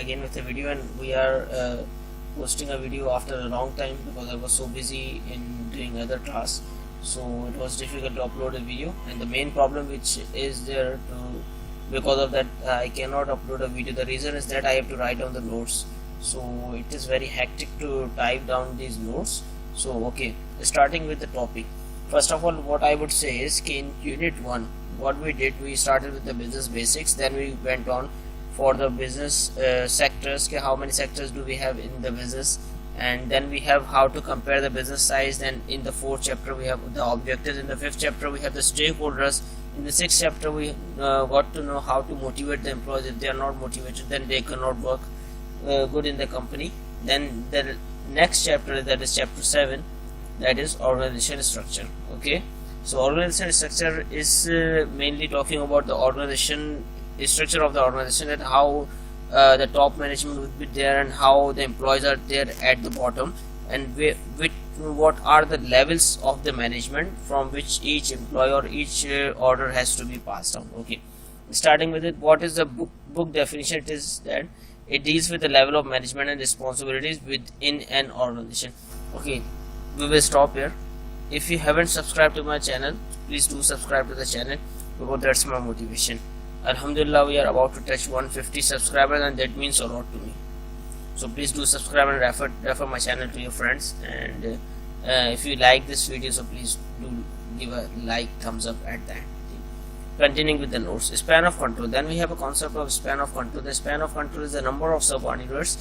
again with a video, and we are posting a video after a long time because I was so busy in doing other tasks, so it was difficult to upload a video. And the main problem which is there because of that I cannot upload a video, the reason is that I have to write down the notes, so it is very hectic to type down these notes. So okay, starting with the topic, first of all what I would say is in unit 1 what we did, we started with the business basics, then we went on for the business sectors, how many sectors do we have in the business, and then we have how to compare the business size. Then in the 4th chapter we have the objectives, in the 5th chapter we have the stakeholders, in the 6th chapter we got to know how to motivate the employees. If they are not motivated, then they cannot work good in the company. Then the next chapter, that is chapter 7, that is organization structure. Okay, so organization structure is mainly talking about the organization structure of the organization, and how the top management would be there and how the employees are there at the bottom, and what are the levels of the management from which each employee or each order has to be passed down. Okay, starting with it, what is the book definition? It is that it deals with the level of management and responsibilities within an organization. Okay, we will stop here. If you haven't subscribed to my channel, please do subscribe to the channel because that's my motivation. Alhamdulillah, we are about to touch 150 subscribers, and that means a lot to me. So please do subscribe and refer my channel to your friends. And if you like this video, so please do give a like, thumbs up at that. Continuing with the notes, span of control. Then we have a concept of span of control. The span of control is the number of subordinates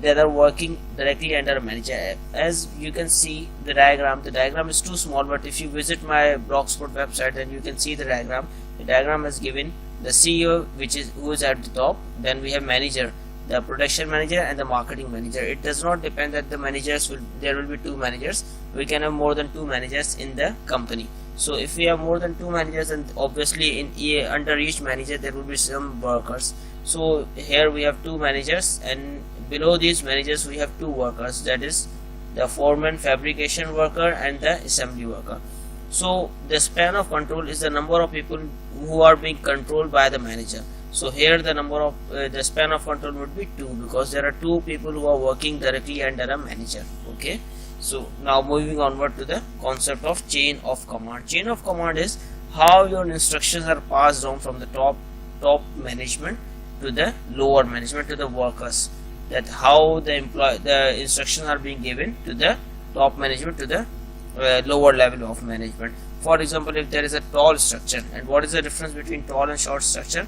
that are working directly under a manager. As you can see the diagram is too small, but if you visit my blogspot website, then you can see the diagram. The diagram is given the CEO, who is at the top. Then we have manager, the production manager, and the marketing manager. It does not depend that there will be 2 managers. We can have more than 2 managers in the company. So if we have more than 2 managers, and obviously under each manager there will be some workers. So here we have 2 managers, and below these managers we have 2 workers, that is the foreman, fabrication worker, and the assembly worker. So the span of control is the number of people who are being controlled by the manager. So here the number of the span of control would be 2, because there are 2 people who are working directly under a manager. Okay, so now moving onward to the concept of chain of command. Chain of command is how your instructions are passed down from the top management to the lower management, to the workers. That how the instructions are being given to the top management to the lower level of management. For example, if there is a tall structure, and what is the difference between tall and short structure?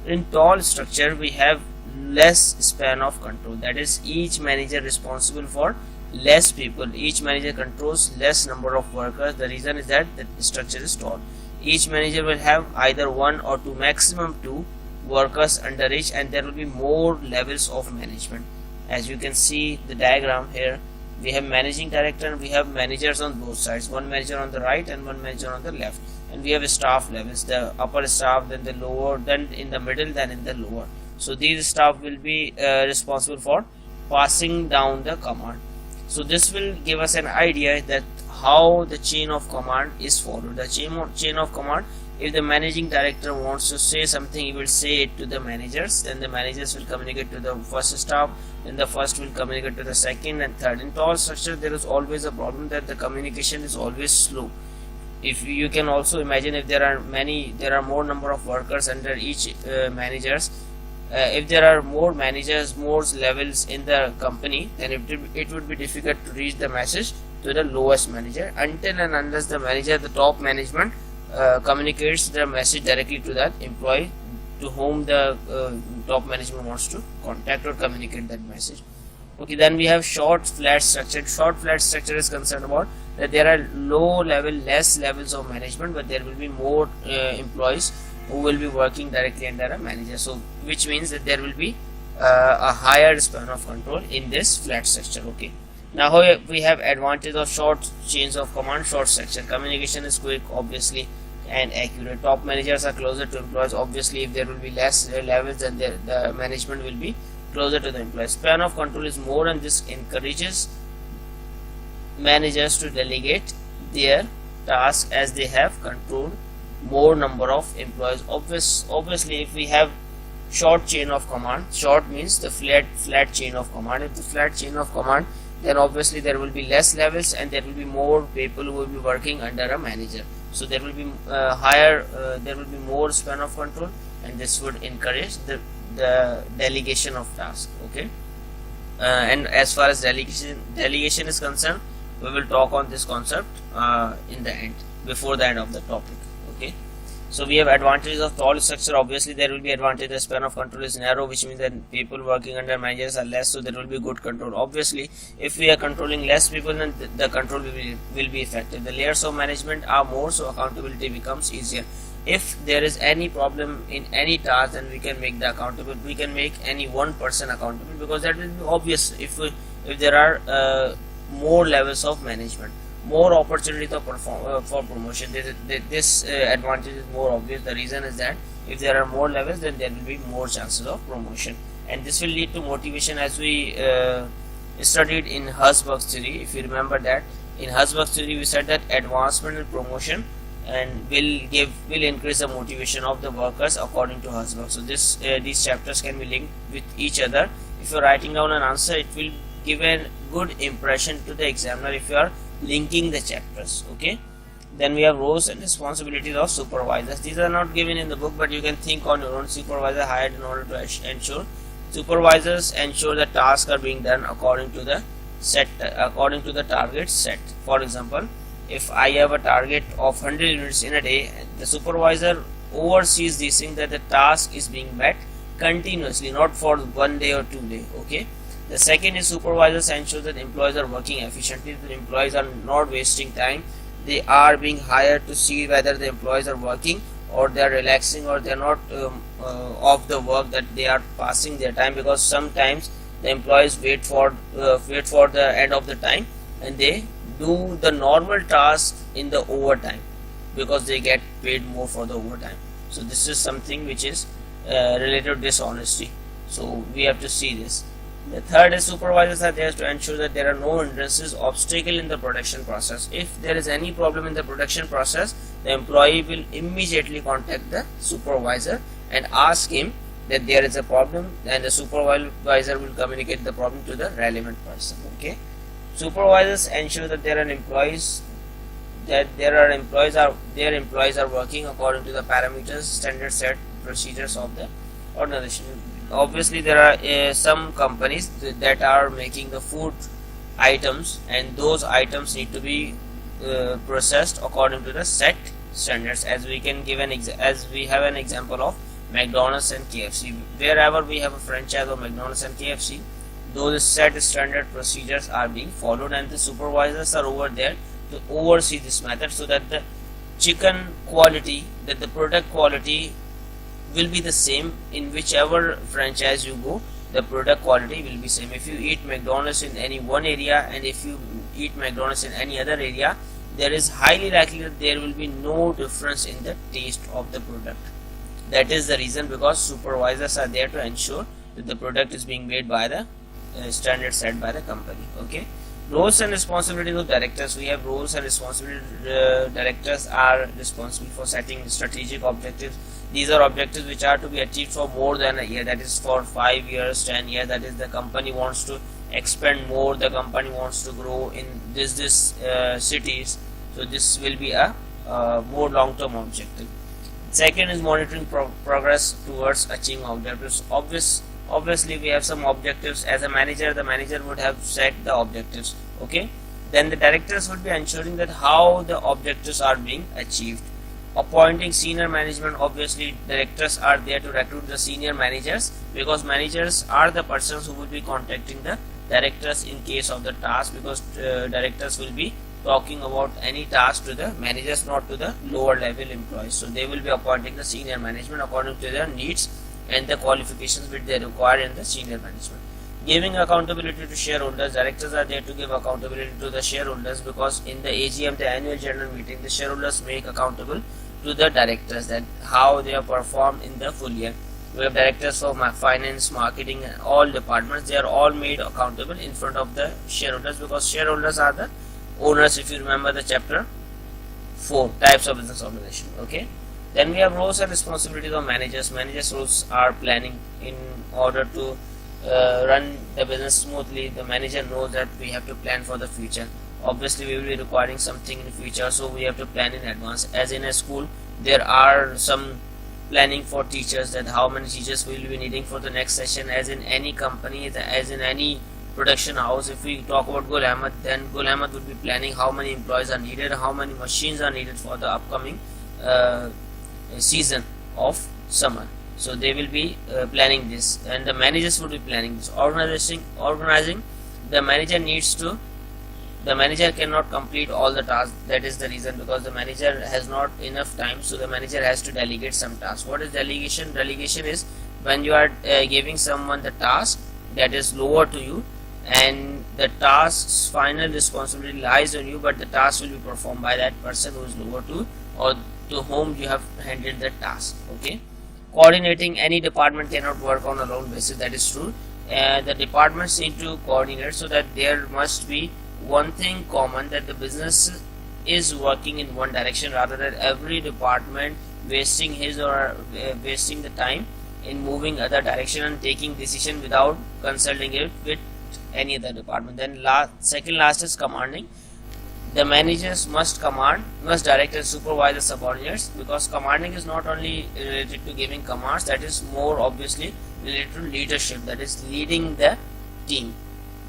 In tall structure we have less span of control, that is each manager responsible for less people, each manager controls less number of workers. The reason is that the structure is tall. Each manager will have either 1 or 2, maximum 2 workers under each, and there will be more levels of management. As you can see the diagram here, we have managing director and we have managers on both sides, 1 manager on the right and 1 manager on the left, and we have staff levels, the upper staff, then the lower, then in the middle, then in the lower. So these staff will be responsible for passing down the command. So this will give us an idea that how the chain of command is followed. The chain of command, if the managing director wants to say something, he will say it to the managers, then the managers will communicate to the first staff, then the first will communicate to the second and third. In tall structure there is always a problem that the communication is always slow. If you can also imagine, if there are more number of workers under each managers, if there are more managers, more levels in the company, then it would be difficult to reach the message to the lowest manager, until and unless the manager, the top management, communicates the message directly to that employee to whom the top management wants to contact or communicate that message. Okay, then we have short flat structure. Short flat structure is concerned about that there are less levels of management, but there will be more employees who will be working directly under a manager. So which means that there will be a higher span of control in this flat structure. Okay, now we have advantage of short chains of command. Short structure, communication is quick, obviously, and accurate. Top managers are closer to employees. Obviously, if there will be less levels, then the management will be closer to the employees. Span of control is more, and this encourages managers to delegate their tasks as they have controlled more number of employees. Obviously, if we have short chain of command. Short means the flat chain of command. If the flat chain of command, then obviously there will be less levels and there will be more people who will be working under a manager. So there will be there will be more span of control, and this would encourage the delegation of tasks. Okay, and as far as delegation is concerned, we will talk on this concept in the end, before the end of the topic. Okay, so we have advantages of tall structure. Obviously there will be advantage. The span of control is narrow, which means that people working under managers are less, so there will be good control. Obviously if we are controlling less people, then the control will be effective. The layers of management are more, so accountability becomes easier. If there is any problem in any task, then we can make we can make any one person accountable, because that will be obvious. If there are more levels of management, more opportunity to perform for promotion, this advantage is more obvious. The reason is that if there are more levels, then there will be more chances of promotion, and this will lead to motivation, as we studied in Herzberg's theory. If you remember that in Herzberg's theory we said that advancement and promotion and will increase the motivation of the workers according to Herzberg. So these chapters can be linked with each other. If you are writing down an answer, it will give a good impression to the examiner if you are linking the chapters. Okay, then we have roles and responsibilities of supervisors. These are not given in the book, but you can think on your own. Supervisor hired in order to ensure supervisors ensure the tasks are being done according to the targets set. For example, if I have a target of 100 units in a day, the supervisor oversees these things, that the task is being met continuously, not for 1 day or 2 days. Okay. The second is supervisors ensure that employees are working efficiently. The employees are not wasting time. They are being hired to see whether the employees are working, or they are relaxing, or they are not off the work, that they are passing their time, because sometimes the employees wait for the end of the time and they do the normal task in the overtime, because they get paid more for the overtime. So this is something which is related to dishonesty. So we have to see this. The third is supervisors are there to ensure that there are no hindrances, obstacle in the production process. If there is any problem in the production process, the employee will immediately contact the supervisor and ask him that there is a problem, and the supervisor will communicate the problem to the relevant person. Okay. Supervisors ensure that their employees are working according to the parameters, standard set procedures of the organization. Obviously there are some companies that are making the food items, and those items need to be processed according to the set standards, as we can give as we have an example of McDonald's and KFC. Wherever we have a franchise of McDonald's and KFC, those set standard procedures are being followed, and the supervisors are over there to oversee this method, so that the chicken quality, that the product quality will be the same in whichever franchise you go. The product quality will be same. If you eat McDonald's in any one area, and if you eat McDonald's in any other area, there is highly likely that there will be no difference in the taste of the product. That is the reason, because supervisors are there to ensure that the product is being made by the standard set by the company. Okay. Roles and responsibilities of directors. We have roles and responsibilities. Directors are responsible for setting strategic objectives. These are objectives which are to be achieved for more than a year, that is for 5 years, 10 years. That is, the company wants to expand more, the company wants to grow in this cities. So this will be a more long-term objective. Second is monitoring progress towards achieving objectives. Obviously we have some objectives. As a manager, the manager would have set the objectives. Okay. Then the directors would be ensuring that how the objectives are being achieved. Appointing senior management. Obviously directors are there to recruit the senior managers, because managers are the persons who will be contacting the directors in case of the task, because directors will be talking about any task to the managers, not to the lower level employees. So they will be appointing the senior management according to their needs and the qualifications which they require in the senior management. Giving accountability to shareholders. Directors are there to give accountability to the shareholders, because in the AGM, the annual general meeting, the shareholders make accountable to the directors that how they have performed in the full year. We have directors of finance, marketing, and all departments. They are all made accountable in front of the shareholders, because shareholders are the owners. If you remember the chapter 4, types of business organization. Okay. Then we have roles and responsibilities of managers. Managers' roles are planning. In order to run the business smoothly, the manager knows that we have to plan for the future. Obviously we will be requiring something in the future, so we have to plan in advance. As in a school, there are some planning for teachers, that how many teachers we will be needing for the next session. As in any company, as in any production house, if we talk about Gul Ahmed, then Gul Ahmed would be planning how many employees are needed, how many machines are needed for the upcoming season of summer. So they will be planning this, and the managers would be planning this. Organizing, the manager cannot complete all the tasks. That is the reason, because the manager has not enough time, so the manager has to delegate some tasks. What is delegation? Delegation is when you are giving someone the task that is lower to you, and the task's final responsibility lies on you, but the task will be performed by that person who is lower to, or to whom you have handed the task. Okay. Coordinating, any department cannot work on a lone basis. That is true. The departments need to coordinate, so that there must be one thing common, that the business is working in one direction, rather than every department wasting his or wasting the time in moving other direction and taking decision without consulting it with any other department. Then second last is commanding. The managers must direct and supervise the subordinates, because commanding is not only related to giving commands, that is more obviously related to leadership, that is leading the team.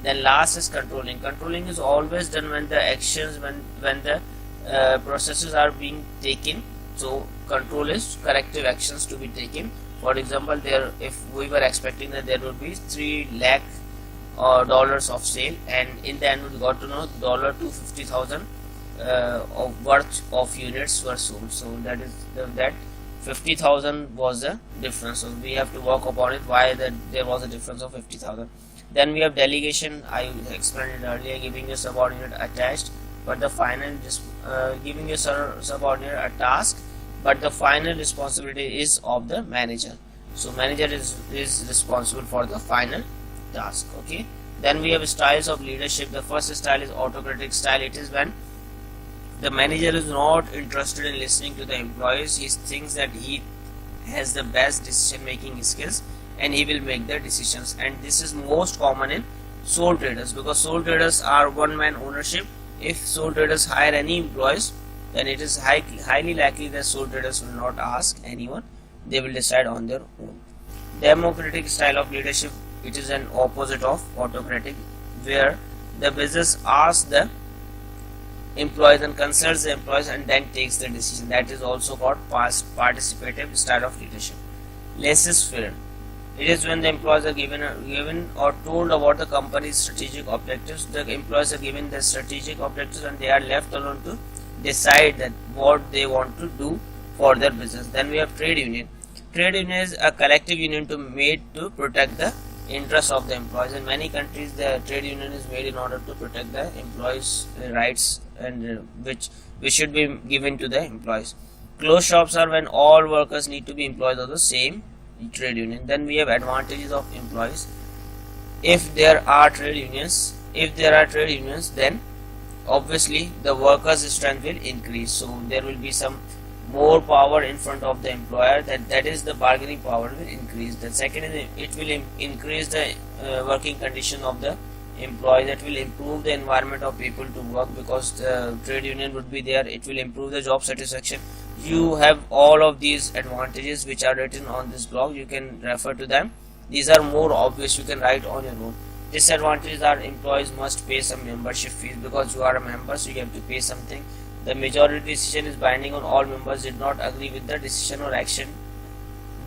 Then last is controlling. Controlling is always done when the actions, when the processes are being taken. So control is corrective actions to be taken. For example, if we were expecting that there would be 3 lakh dollars of sale, and in the end we got to know $250,000 of worth of units were sold. So that is that 50,000 was the difference. So we have to work upon it, why there was a difference of 50,000. Then we have delegation. I explained it earlier, giving a subordinate attached, but the final giving a subordinate a task, but the final responsibility is of the manager. So manager is responsible for the final task. Okay. Then we have styles of leadership. The first style is autocratic style. It is when the manager is not interested in listening to the employees. He thinks that he has the best decision making skills, and he will make the decisions. And this is most common in sole traders, because sole traders are one man ownership. If sole traders hire any employees, then it is highly likely that sole traders will not ask anyone. They will decide on their own. Democratic style of leadership, it is an opposite of autocratic, where the business asks the employees and consults the employees and then takes the decision. That is also called participative style of leadership. Laissez-faire, it is when the employees are given or told about the company's strategic objectives. The employees are given the strategic objectives, and they are left alone to decide that what they want to do for their business. Then we have trade union. Trade union is a collective union made to protect the interests of the employees. In many countries, the trade union is made in order to protect the employees' rights, and which should be given to the employees. Closed shops are when all workers need to be employees of the same trade union. Then we have advantages of employees. If there are trade unions, then obviously the workers' strength will increase. So there will be some more power in front of the employer. That is, the bargaining power will increase. The second is it will increase the working condition of the employee. That will improve the environment of people to work, because the trade union would be there. It will improve the job satisfaction. You have all of these advantages which are written on this blog. You can refer to them. These are more obvious. You can write on your own. Disadvantages are employees must pay some membership fees, because you are a member, so you have to pay something. The majority decision is binding on all members did not agree with the decision or action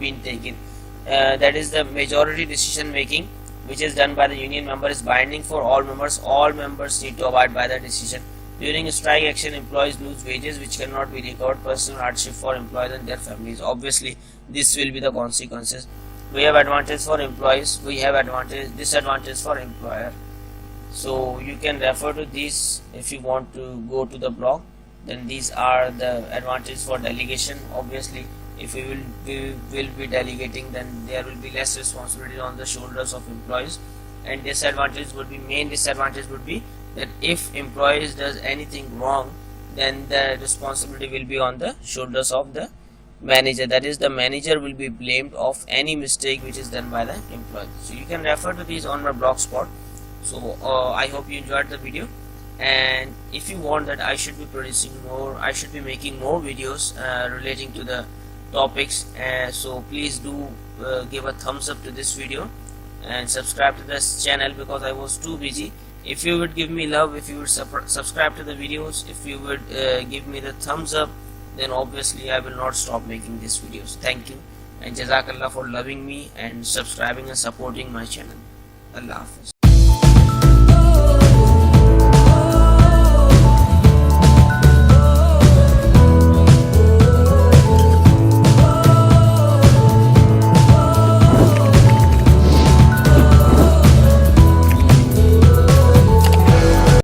being taken. That is, the majority decision making which is done by the union member is binding for all members. All members need to abide by the decision. During strike action, employees lose wages which cannot be recovered. Personal hardship for employees and their families. Obviously, this will be the consequences. We have advantage for employees. We have disadvantage for employer. So you can refer to these if you want to go to the blog. Then these are the advantages for delegation. Obviously, if we will be delegating, then there will be less responsibility on the shoulders of employees. And main disadvantage would be that if employees does anything wrong, then the responsibility will be on the shoulders of the manager, that is the manager will be blamed of any mistake which is done by the employee. So you can refer to these on my blogspot. So I hope you enjoyed the video, and if you want that I should be producing more, I should be making more videos relating to the topics, so please do give a thumbs up to this video and subscribe to this channel, because I was too busy. If you would give me love, if you would subscribe to the videos, if you would give me the thumbs up, then obviously I will not stop making these videos. Thank you, and Jazakallah for loving me and subscribing and supporting my channel. Allah Hafiz.